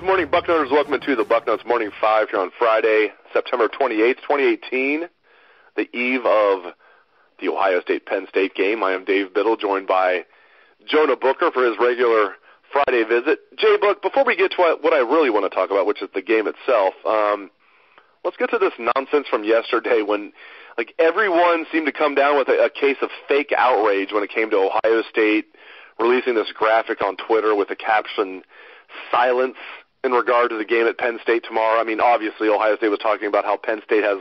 Good morning, Bucknutters. Welcome to the Bucknuts Morning 5 here on Friday, September 28th, 2018, the eve of the Ohio State-Penn State game. I am Dave Biddle, joined by Jonah Booker for his regular Friday visit. JBook, before we get to what I really want to talk about, which is the game itself, let's get to this nonsense from yesterday when everyone seemed to come down with a case of fake outrage when it came to Ohio State releasing this graphic on Twitter with the caption, "Silence," in regard to the game at Penn State tomorrow. I mean, obviously, Ohio State was talking about how Penn State has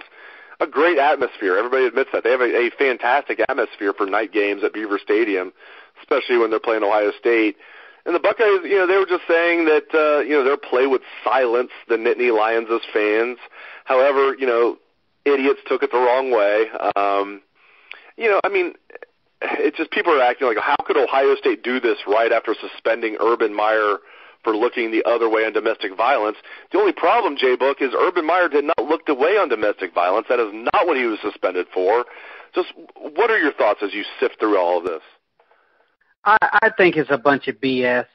a great atmosphere. Everybody admits that. They have a fantastic atmosphere for night games at Beaver Stadium, especially when they're playing Ohio State. And the Buckeyes, they were just saying that, their play would silence the Nittany Lions as fans. However, idiots took it the wrong way. It's just people are acting like, how could Ohio State do this right after suspending Urban Meyer for looking the other way on domestic violence? The only problem, JBook, is Urban Meyer did not look the way on domestic violence. That is not what he was suspended for. Just what are your thoughts as you sift through all of this? I think it's a bunch of BS.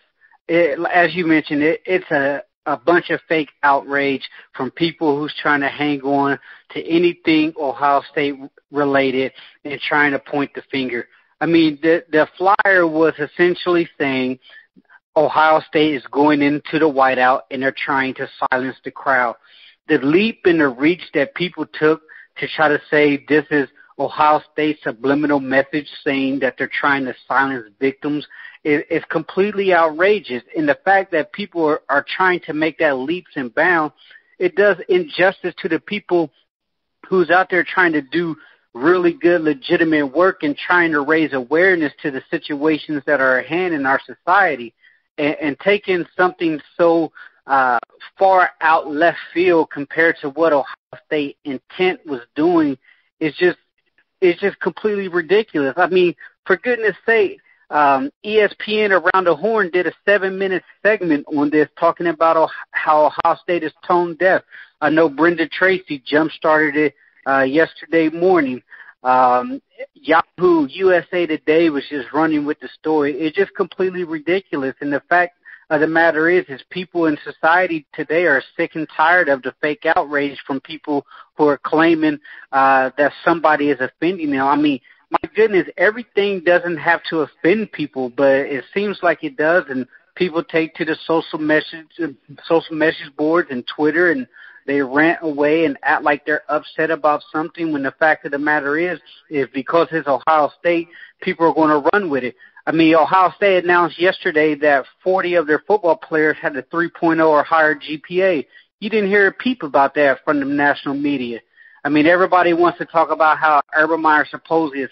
As you mentioned, it's a bunch of fake outrage from people who's trying to hang on to anything Ohio State related and trying to point the finger. I mean, the flyer was essentially saying Ohio State is going into the whiteout and they're trying to silence the crowd. The leap and the reach that people took to try to say this is Ohio State's subliminal message saying that they're trying to silence victims is completely outrageous. And the fact that people are trying to make that leaps and bounds, it does injustice to the people who's out there trying to do really good, legitimate work and trying to raise awareness to the situations that are at hand in our society. And taking something so far out left field compared to what Ohio State intent was doing is just completely ridiculous. I mean, for goodness sake, ESPN Around the Horn did a 7-minute segment on this talking about how Ohio State is tone deaf. I know Brenda Tracy jump-started it yesterday morning. Yahoo, USA Today was just running with the story. It's just completely ridiculous. And the fact of the matter is people in society today are sick and tired of the fake outrage from people who are claiming that somebody is offending them. I mean, my goodness, everything doesn't have to offend people, but it seems like it does. And people take to the social message boards and Twitter and they rant away and act like they're upset about something when the fact of the matter is because it's Ohio State, people are going to run with it. I mean, Ohio State announced yesterday that 40 of their football players had a 3.0 or higher GPA. You didn't hear a peep about that from the national media. I mean, everybody wants to talk about how Urban Meyer supposedly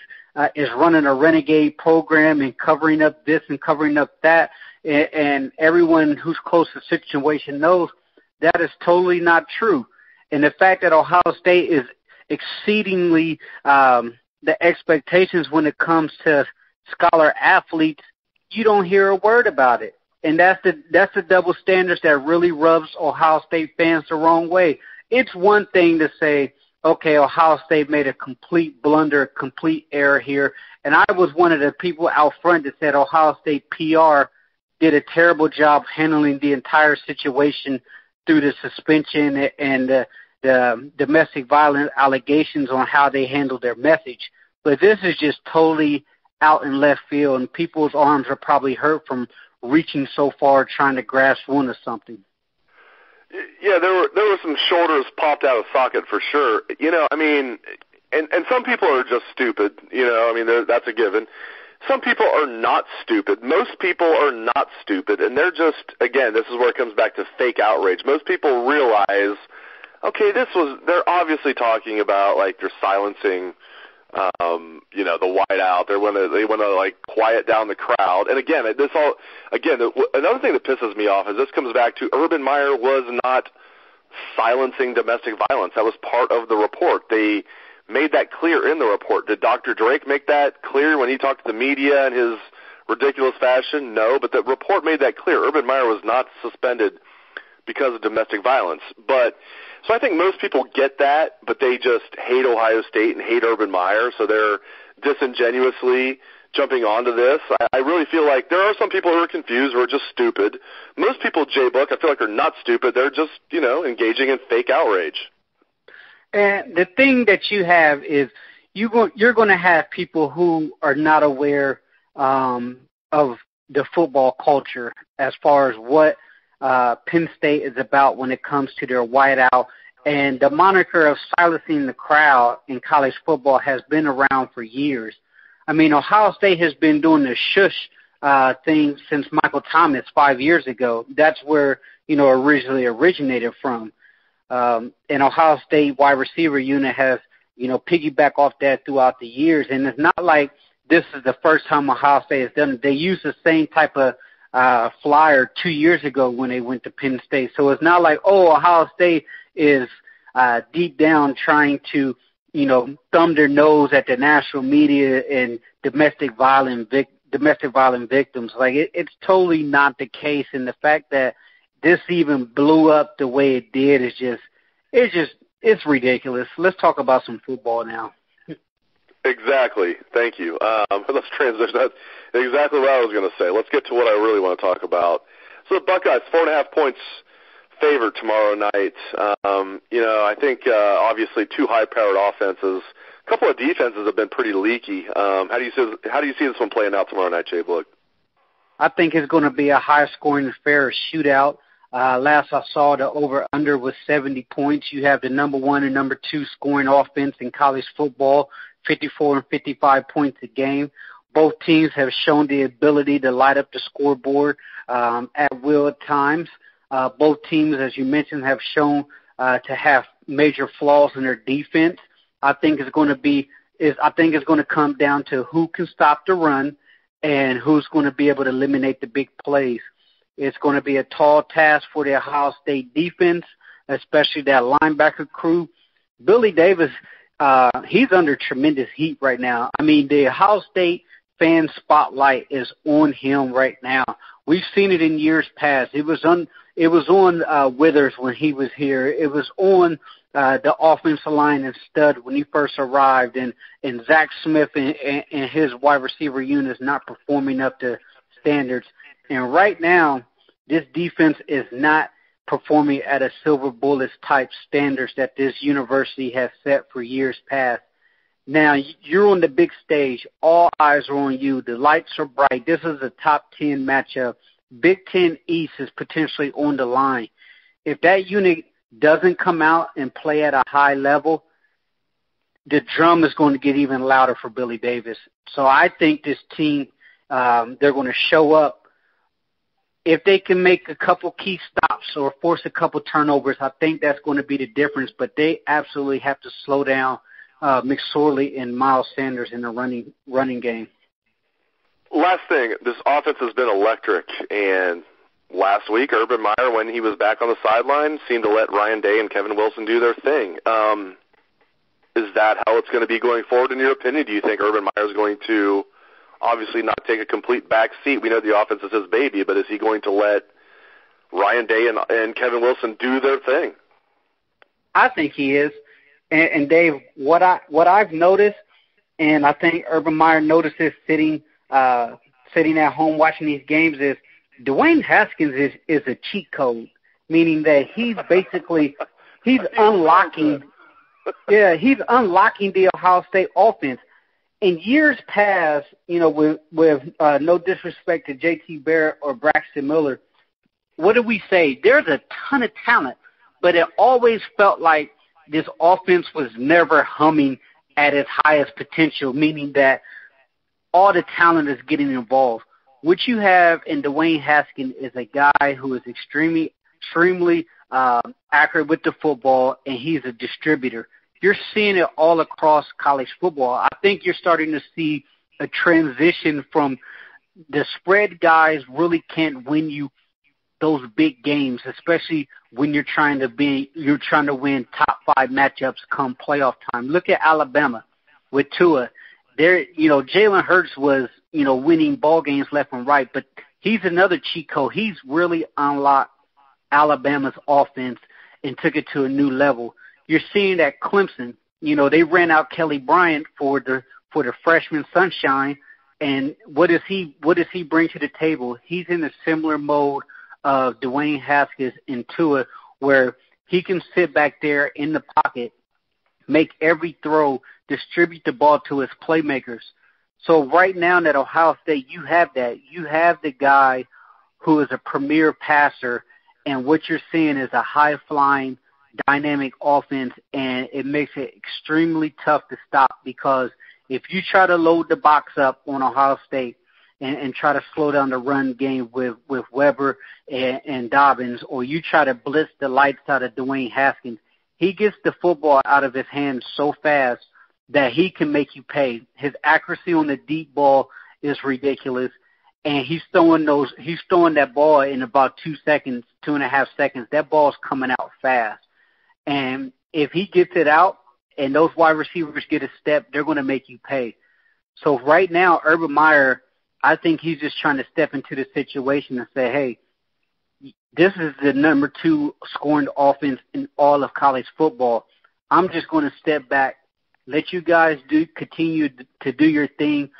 is running a renegade program and covering up this and covering up that, and everyone who's close to the situation knows that is totally not true. And the fact that Ohio State is exceedingly the expectations when it comes to scholar athletes, you don't hear a word about it. And that's the double standards that really rubs Ohio State fans the wrong way. It's one thing to say, okay, Ohio State made a complete blunder, a complete error here. And I was one of the people out front that said Ohio State PR did a terrible job handling the entire situation through the suspension and the domestic violence allegations on how they handled their message. But this is just totally out in left field, and people's arms are probably hurt from reaching so far trying to grasp one of something. Yeah, there were some shoulders popped out of socket for sure. And some people are just stupid. That's a given. Some people are not stupid. Most people are not stupid, and they're just, again, this is where it comes back to fake outrage. Most people realize, okay, they're obviously talking about, they're silencing, the whiteout. They want to quiet down the crowd. And again, another thing that pisses me off is this comes back to Urban Meyer was not silencing domestic violence. That was part of the report. They made that clear in the report. Did Dr. Drake make that clear when he talked to the media in his ridiculous fashion? No, but the report made that clear. Urban Meyer was not suspended because of domestic violence. So I think most people get that, but they just hate Ohio State and hate Urban Meyer, so they're disingenuously jumping onto this. I really feel like there are some people who are confused, who are just stupid. Most people, JBook, I feel like are not stupid. They're just, engaging in fake outrage. And the thing that you have is you're going to have people who are not aware of the football culture as far as what Penn State is about when it comes to their whiteout. And the moniker of silencing the crowd in college football has been around for years. I mean, Ohio State has been doing the shush thing since Michael Thomas 5 years ago. That's where, originally originated from. And Ohio State wide receiver unit has, piggyback off that throughout the years. And it's not like this is the first time Ohio State has done it. They used the same type of flyer 2 years ago when they went to Penn State. So it's not like, Ohio State is deep down trying to, thumb their nose at the national media and domestic violence victims. Like it's totally not the case. And the fact that this even blew up the way it did is it's ridiculous. Let's talk about some football now. Exactly. Thank you. Let's transition. That's exactly what I was going to say. Let's get to what I really want to talk about. So the Buckeyes, 4.5 points favored tomorrow night. I think obviously two high-powered offenses. A couple of defenses have been pretty leaky. How do you see this one playing out tomorrow night, JBook? I think it's going to be a high-scoring affair, shootout. Last I saw, the over-under was 70 points. You have the number one and number two scoring offense in college football, 54 and 55 points a game. Both teams have shown the ability to light up the scoreboard at will at times. Both teams, as you mentioned, have shown to have major flaws in their defense. I think it's going to come down to who can stop the run and who's going to be able to eliminate the big plays. It's going to be a tall task for the Ohio State defense, especially that linebacker crew. Billy Davis, he's under tremendous heat right now. I mean, the Ohio State fan spotlight is on him right now. We've seen it in years past. It was on Withers when he was here. It was on the offensive line and stud when he first arrived, and Zach Smith and his wide receiver unit is not performing up to standards. And right now, this defense is not performing at a silver bullets type standards that this university has set for years past. Now, you're on the big stage. All eyes are on you. The lights are bright. This is a top 10 matchup. Big Ten East is potentially on the line. If that unit doesn't come out and play at a high level, the drum is going to get even louder for Billy Davis. So I think this team, they're going to show up. If they can make a couple key stops or force a couple turnovers, I think that's going to be the difference. But they absolutely have to slow down McSorley and Miles Sanders in the running game. Last thing, this offense has been electric, and last week, Urban Meyer, when he was back on the sideline, seemed to let Ryan Day and Kevin Wilson do their thing. Is that how it's going to be going forward, in your opinion? Do you think Urban Meyer is going to obviously not take a complete back seat? We know the offense is his baby, but is he going to let Ryan Day and Kevin Wilson do their thing? I think he is. And Dave, what I've noticed, and I think Urban Meyer notices sitting at home watching these games, is Dwayne Haskins is a cheat code, meaning that he's unlocking the Ohio State offense. In years past, with no disrespect to J.T. Barrett or Braxton Miller, what do we say? There's a ton of talent, but it always felt like this offense was never humming at its highest potential, meaning that all the talent is getting involved. What you have in Dwayne Haskins is a guy who is extremely accurate with the football, and he's a distributor. You're seeing it all across college football. I think you're starting to see a transition from the spread guys really can't win you those big games, especially when you're trying to win top 5 matchups come playoff time. Look at Alabama with Tua. Jalen Hurts was, winning ball games left and right, but he's another cheat code. He's really unlocked Alabama's offense and took it to a new level. You're seeing that Clemson, they ran out Kelly Bryant for the freshman sunshine, And what does he bring to the table? He's in a similar mode of Dwayne Haskins and Tua, where he can sit back there in the pocket, make every throw, distribute the ball to his playmakers. So right now at Ohio State, you have that. You have the guy who is a premier passer, and what you're seeing is a high-flying, dynamic offense, and it makes it extremely tough to stop, because if you try to load the box up on Ohio State and try to slow down the run game with Weber and Dobbins, or you try to blitz the lights out of Dwayne Haskins, he gets the football out of his hands so fast that he can make you pay. His accuracy on the deep ball is ridiculous, and he's throwing that ball in about 2 seconds, 2.5 seconds. That ball's coming out fast. And if he gets it out and those wide receivers get a step, they're going to make you pay. So right now, Urban Meyer, I think he's just trying to step into the situation and say, hey, this is the number 2 scoring offense in all of college football. I'm just going to step back, let you guys continue to do your thing.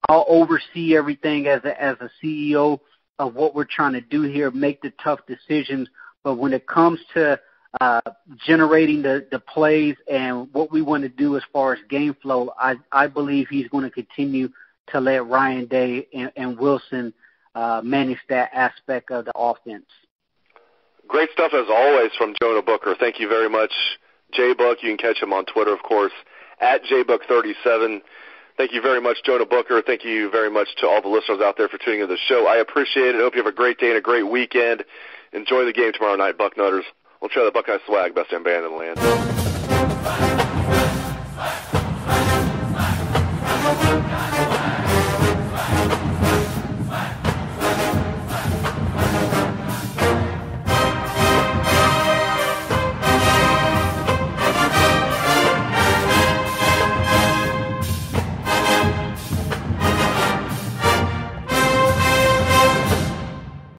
I'll oversee everything as a CEO of what we're trying to do here, make the tough decisions. But when it comes to generating the plays and what we want to do as far as game flow, I believe he's going to continue to let Ryan Day and Wilson manage that aspect of the offense. Great stuff as always from Jonah Booker. Thank you very much, JBook. You can catch him on Twitter, of course, at JBook37. Thank you very much, Jonah Booker. Thank you very much to all the listeners out there for tuning into the show. I appreciate it. I hope you have a great day and a great weekend. Enjoy the game tomorrow night, Bucknutters. We'll try the Buckeye swag, best damn band in the land.